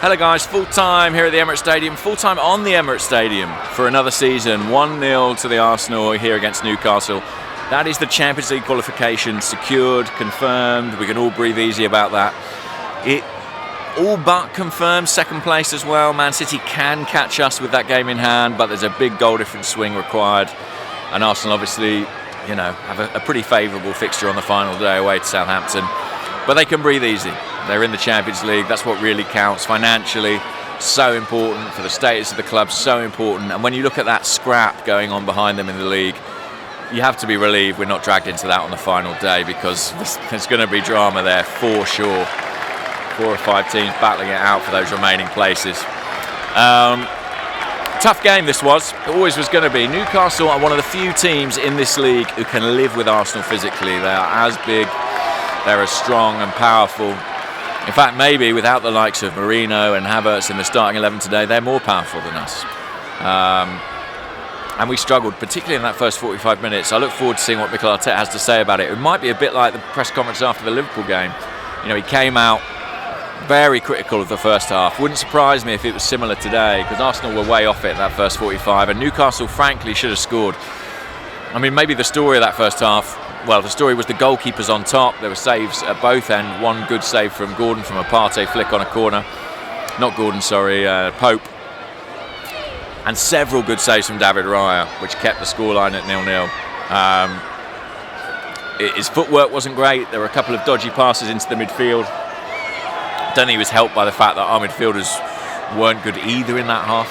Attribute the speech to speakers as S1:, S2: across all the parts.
S1: Hello guys, full time here at the Emirates Stadium, full time on the Emirates Stadium for another season. 1-0 to the Arsenal here against Newcastle. That is the Champions League qualification secured, confirmed. We can all breathe easy about that. It all but confirms second place as well. Man City can catch us with that game in hand, but there's a big goal difference swing required. And Arsenal obviously, have a pretty favourable fixture on the final day away to Southampton. But they can breathe easy. They're in the Champions League. That's what really counts financially. So important for the status of the club. So important. And when you look at that scrap going on behind them in the league, you have to be relieved we're not dragged into that on the final day, because there's going to be drama there for sure. 4 or 5 teams battling it out for those remaining places. Tough game this was. It always was going to be. Newcastle are one of the few teams in this league who can live with Arsenal physically. They are as big. They're as strong and powerful. In fact, maybe without the likes of Mourinho and Havertz in the starting 11 today, they're more powerful than us. And we struggled, particularly in that first 45 minutes. I look forward to seeing what Mikel Arteta has to say about it. It might be a bit like the press conference after the Liverpool game. He came out very critical of the first half. Wouldn't surprise me if it was similar today, because Arsenal were way off it that first 45, and Newcastle, frankly, should have scored. Maybe the story of that first half, the story was the goalkeepers on top. There were saves at both ends. One good save from Gordon from a Partey flick on a corner. Not Gordon, sorry, Pope. And several good saves from David Raya, which kept the scoreline at 0-0. His footwork wasn't great. There were a couple of dodgy passes into the midfield. I don't think he was helped by the fact that our midfielders weren't good either in that half.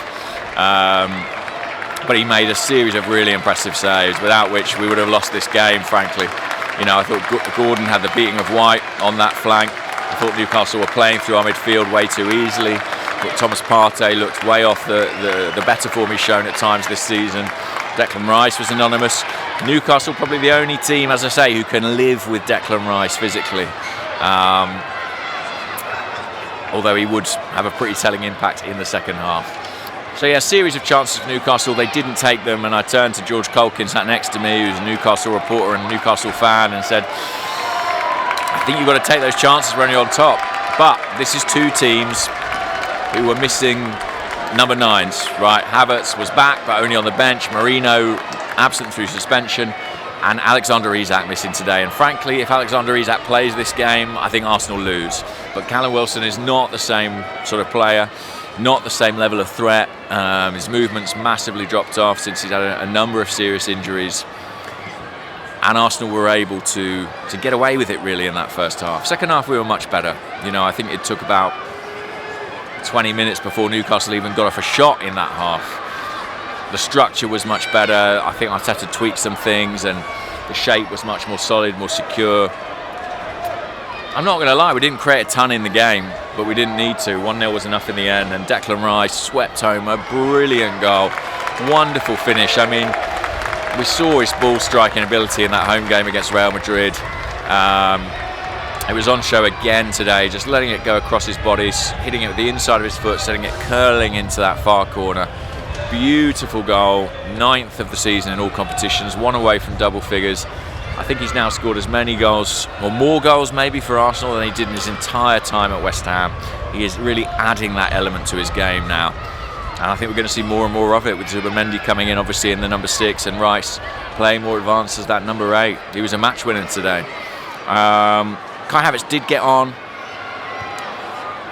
S1: But he made a series of really impressive saves, without which we would have lost this game, frankly. I thought Gordon had the beating of White on that flank. I thought Newcastle were playing through our midfield way too easily. I thought Thomas Partey looked way off the better form he's shown at times this season. Declan Rice was anonymous. Newcastle probably the only team, as I say, who can live with Declan Rice physically. Although he would have a pretty telling impact in the second half. So yeah, a series of chances for Newcastle. They didn't take them, and I turned to George Culkin, sat next to me, who's a Newcastle reporter and a Newcastle fan, and said, I think you've got to take those chances, we're only on top. But this is two teams who were missing number 9s, right? Havertz was back, but only on the bench. Mourinho absent through suspension. And Alexander Isak missing today. And frankly, if Alexander Isak plays this game, I think Arsenal lose. But Callum Wilson is not the same sort of player, not the same level of threat. His movement's massively dropped off since he's had a number of serious injuries. And Arsenal were able to get away with it really in that first half. Second half we were much better. I think it took about 20 minutes before Newcastle even got off a shot in that half. The structure was much better. I think Arteta tweaked some things, and the shape was much more solid, more secure. I'm not going to lie, we didn't create a ton in the game, but we didn't need to. 1-0 was enough in the end, and Declan Rice swept home a brilliant goal. Wonderful finish. We saw his ball striking ability in that home game against Real Madrid. It was on show again today, just letting it go across his body, hitting it with the inside of his foot, setting it curling into that far corner. Beautiful goal, 9th of the season in all competitions, one away from double figures. I think he's now scored as many goals, or more goals maybe, for Arsenal than he did in his entire time at West Ham. He is really adding that element to his game now. And I think we're going to see more and more of it, with Zubimendi coming in obviously in the number 6 and Rice playing more advanced as that number 8. He was a match winner today. Kai Havertz did get on.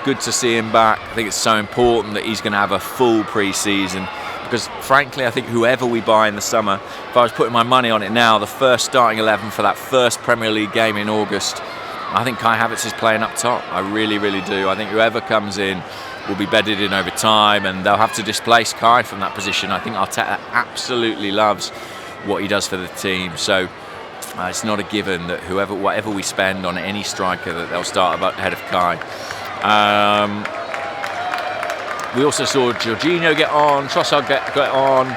S1: Good to see him back. I think it's so important that he's going to have a full pre-season, because frankly I think whoever we buy in the summer, if I was putting my money on it now, the first starting 11 for that first Premier League game in August, I think Kai Havertz is playing up top. I really, really do. I think whoever comes in will be bedded in over time, and they'll have to displace Kai from that position. I think Arteta absolutely loves what he does for the team, so it's not a given that whatever we spend on any striker, that they'll start ahead of Kai. We also saw Jorginho get on, Trossard get on.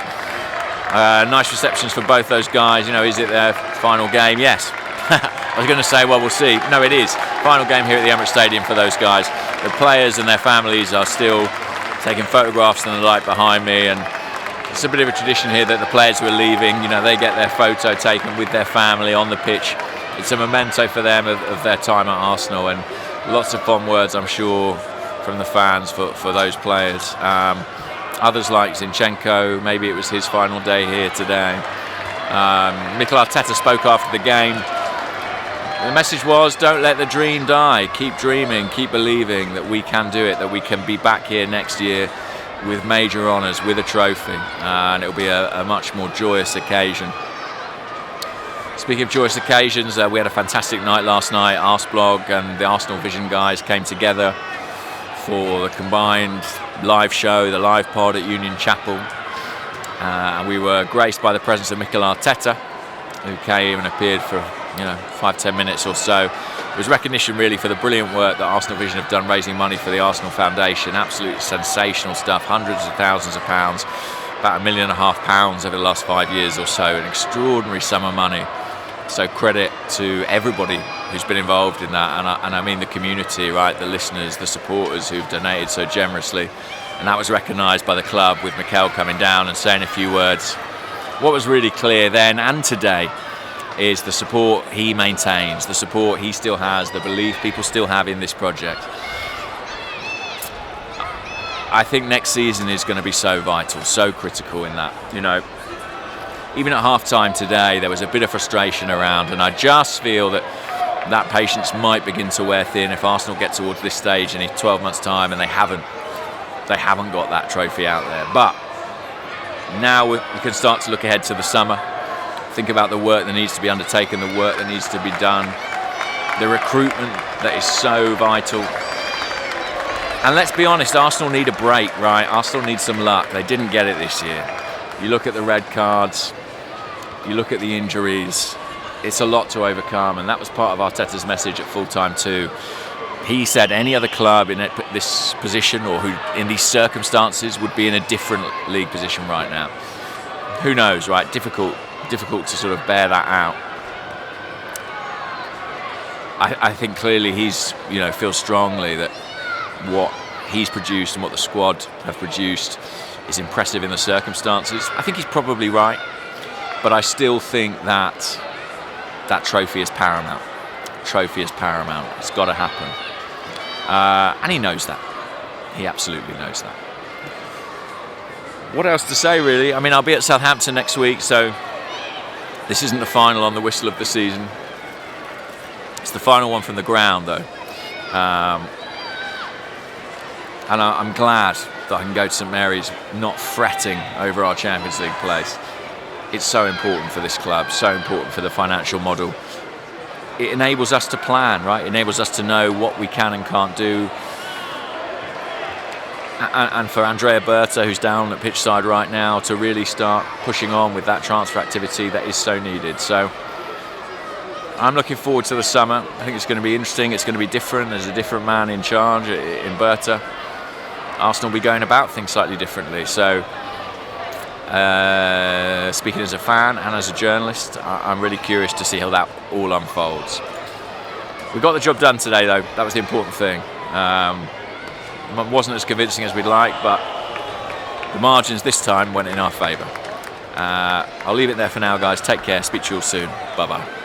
S1: Nice receptions for both those guys. Is it their final game? Yes. I was going to say, well, we'll see. No, it is. Final game here at the Emirates Stadium for those guys. The players and their families are still taking photographs and the like behind me, and it's a bit of a tradition here that the players who are leaving, they get their photo taken with their family on the pitch. It's a memento for them of their time at Arsenal, and lots of fond words, I'm sure, from the fans for those players. Others like Zinchenko, maybe it was his final day here today. Mikel Arteta spoke after the game. The message was, don't let the dream die. Keep dreaming, keep believing that we can do it, that we can be back here next year with major honours, with a trophy, and it'll be a much more joyous occasion. Speaking of joyous occasions, we had a fantastic night last night. Arsblog and the Arsenal Vision guys came together for the combined live show, the live pod at Union Chapel. And we were graced by the presence of Mikel Arteta, who came and appeared for 5-10 minutes or so. It was recognition really for the brilliant work that Arsenal Vision have done raising money for the Arsenal Foundation. Absolutely sensational stuff, hundreds of thousands of pounds, about £1.5 million over the last 5 years or so, an extraordinary sum of money. So credit to everybody who's been involved in that, and I mean the community, right, the listeners, the supporters who've donated so generously. And that was recognised by the club with Mikel coming down and saying a few words. What was really clear then and today is the support he maintains, the support he still has, the belief people still have in this project. I think next season is going to be so vital, so critical in that. Even at half-time today, there was a bit of frustration around, and I just feel that patience might begin to wear thin if Arsenal get towards this stage in 12 months' time and they haven't got that trophy out there. But now we can start to look ahead to the summer. Think about the work that needs to be undertaken, the work that needs to be done, the recruitment that is so vital. And let's be honest, Arsenal need a break, right? Arsenal need some luck. They didn't get it this year. You look at the red cards, you look at the injuries, it's a lot to overcome, and that was part of Arteta's message at full-time too. He said any other club in this position or who in these circumstances would be in a different league position right now. Who knows, right? Difficult to sort of bear that out. I think clearly he's, feels strongly that what he's produced and what the squad have produced is impressive in the circumstances. I think he's probably right, but I still think that trophy is paramount. Trophy is paramount. It's got to happen. And he knows that. He absolutely knows that. What else to say, really? I mean, I'll be at Southampton next week, so this isn't the final on the whistle of the season. It's the final one from the ground, though. And I'm glad that I can go to St Mary's not fretting over our Champions League place. It's so important for this club, so important for the financial model. It enables us to plan, right? It enables us to know what we can and can't do. And for Andrea Berta, who's down at pitch side right now, to really start pushing on with that transfer activity that is so needed. So I'm looking forward to the summer. I think it's going to be interesting. It's going to be different. There's a different man in charge in Berta. Arsenal will be going about things slightly differently. So speaking as a fan and as a journalist, I'm really curious to see how that all unfolds. We got the job done today, though. That was the important thing. Wasn't as convincing as we'd like, but the margins this time went in our favour. I'll leave it there for now, guys. Take care. Speak to you all soon. Bye-bye.